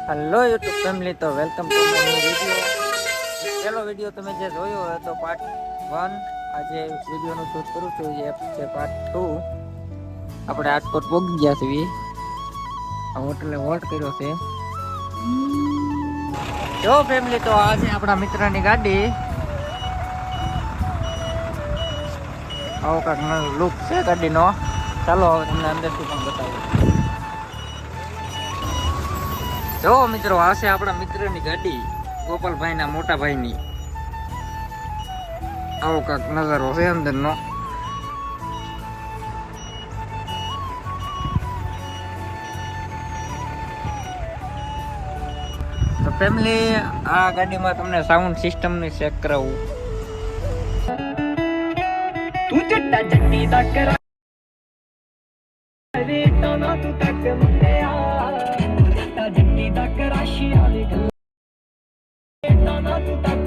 Hello YouTube family, તો welcome to my new video. પહેલો video તમે જે જોયો હોય તો પાર્ટ 1. આજે વિડીયોનું શૂટ કરું છું, એ છે પાર્ટ 2. આપણે રાજકોટ પહોંચી ગયા છીએ. આ હોટલે વોટ કર્યો છે. જો ફેમિલી, તો આ છે આપણા મિત્રની ગાડી. આવો કાંઈક લુક છે ગાડીનો. ચાલો હવે તમને અંદરથી પણ બતાવું. જો મિત્રો, આ છે આપણા મિત્રની ગાડી, ગોપાલભાઈના મોટા ભાઈની. આવો કાંક નજારો છે અંદરનો. તો ફેમિલી, આ ગાડીમાં તમને સાઉન્ડ સિસ્ટમની ચેક કરાવું. તું જટ્ટા જટ્ટી ਦਾ ਕਰਾ ਰੇਟਾਂ ਨਾ ਤੂੰ ਤੱਕ ਮੁੰਡਿਆ ਜੱਟਾ ਜੱਟੀ ਦਾ ਕਰਾਸ਼ੀਆਂ ਦੇ ਰੇਟਾਂ ਨਾ ਤੂੰ ਤੱਕ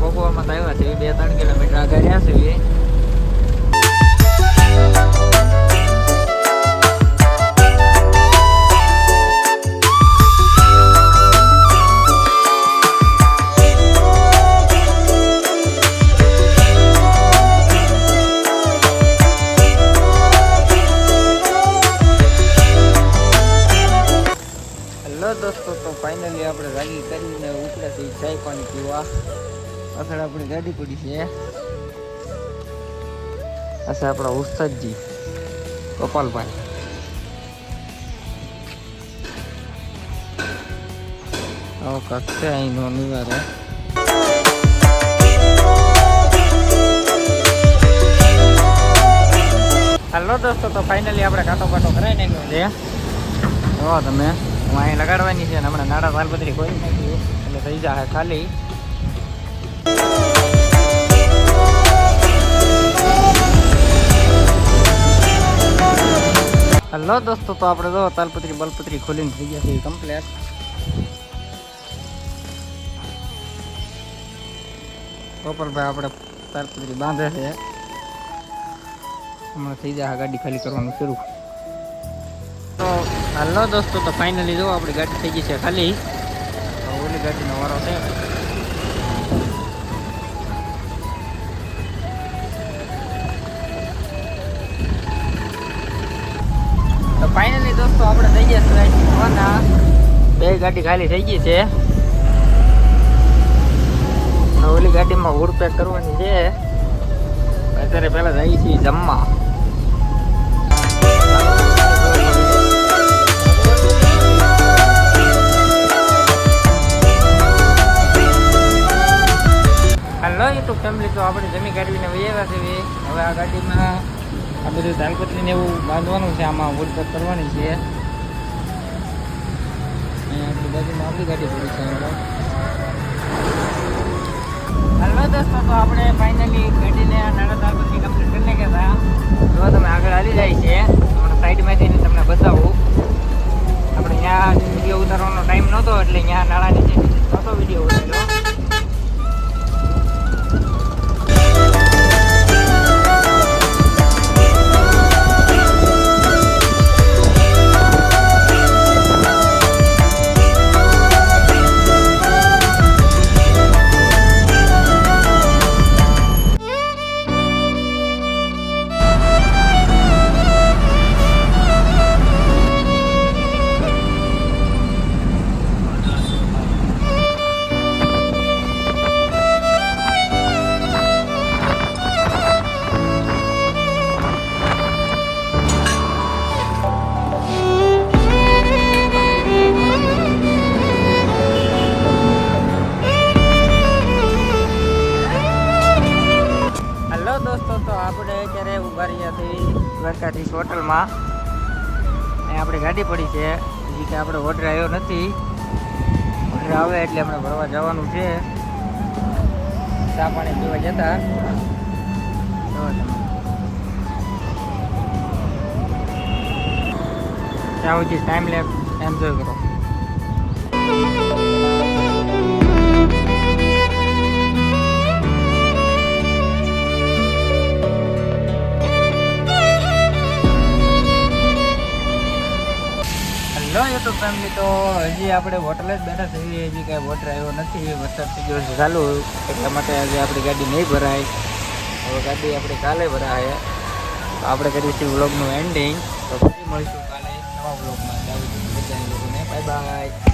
ભોગવામાં તો આવ્યા છે, 2-3 કિલોમીટર આગળ રહ્યા છીએ. હેલો દોસ્તો, તો ફાઇનલી આપણે ગાડી કરીને ઉપડ્યા છીએ ચાય પાણી પીવા. પાછળ આપણી ગાડી પડી છે. આ છે આપણા ઉસ્તાદજી ગોપાલભાઈ. આવો કાંક છે અહીંનો નિવારો. હાલો દોસ્તો, તો ફાઇનલી આપણે કાંટો કરાવી નાખ્યો છે. જો તમે, હું અહીં લગાડવાની છે ને હમણાં નાડા તાલપત્રી ખોલી નાખી એટલે થઈ જાય ખાલી. હેલો દોસ્તો, તો આપણે જો તાલપત્રી બલપત્રી ખોલીને થઈ ગયા છે કમ્પ્લેટ. ગોપાલભાઈ આપણે તાલપત્રી બાંધે છે. હમણાં થઈ જાય ગાડી ખાલી કરવાનું શરૂ. તો હેલો દોસ્તો, તો ફાઇનલી જો આપણી ગાડી થઈ ગઈ છે ખાલી. ઓલી ગાડીનો વારો છે. તો ફાઇનલી દોસ્તો, આપણે થઈ ગયા છે 2 ગાડી ખાલી થઈ ગઈ છે. ઓલી ગાડીમાં વુડ પેક કરવાની છે. અત્યારે પહેલા જઈએ છીએ જમવા. હેલો યુટ્યુબ ફેમિલી, તો આપણે જમી કાઢવીને વૈયા છે. હવે આ ગાડીમાં આ બધું તાલપત્રીને એવું બાંધવાનું છે. આમાં વુડ પેક કરવાની છે. આપણી બાજુમાં આપણી ગાડી પડી છે. હાલો દોસ્તો, તો આપણે ફાઇનલી ગાડીને નાના તાલપત્રી કમ્પ્લીટ કરી નાખ્યા હતા. જો તમે આગળ હાલી જાય છે, હમણાં સાઈડમાંથી તમને બતાવું. આપણે ત્યાં વિડીયો ઉતારવાનો ટાઈમ નહોતો એટલે ત્યાં નાળા નીચે નહોતો વિડીયો ઉતાર્યો. આપણે અત્યારે ઉભા રહ્યા છીએ દ્વારકાધીશ હોટલમાં. અહીં આપણી ગાડી પડી છે. હજી કે આપણે ઓર્ડર આવ્યો નથી. ઓર્ડર આવે એટલે આપણે ભરવા જવાનું છે. ચા પાણી પીવા જતા. ત્યાં સુધી ટાઈમ લેપ એન્જોય કરો. હેલો યુટ્યુબ ફેમિલી, તો હજી આપણે હોટલે જ બેઠા છીએ. હજી કાંઈ વોટર આવ્યો નથી, વરસાદ થઈ ગયો છે ચાલુ, એટલા માટે આજે આપણી ગાડી નહીં ભરાય. હવે ગાડી આપણે કાલે ભરાય. તો આપણે કરીશું વ્લોગનું એન્ડિંગ. તો ફરી મળીશું કાલે નવા વ્લોગમાં. ત્યાં સુધી બધા લોકોને બાય બાય.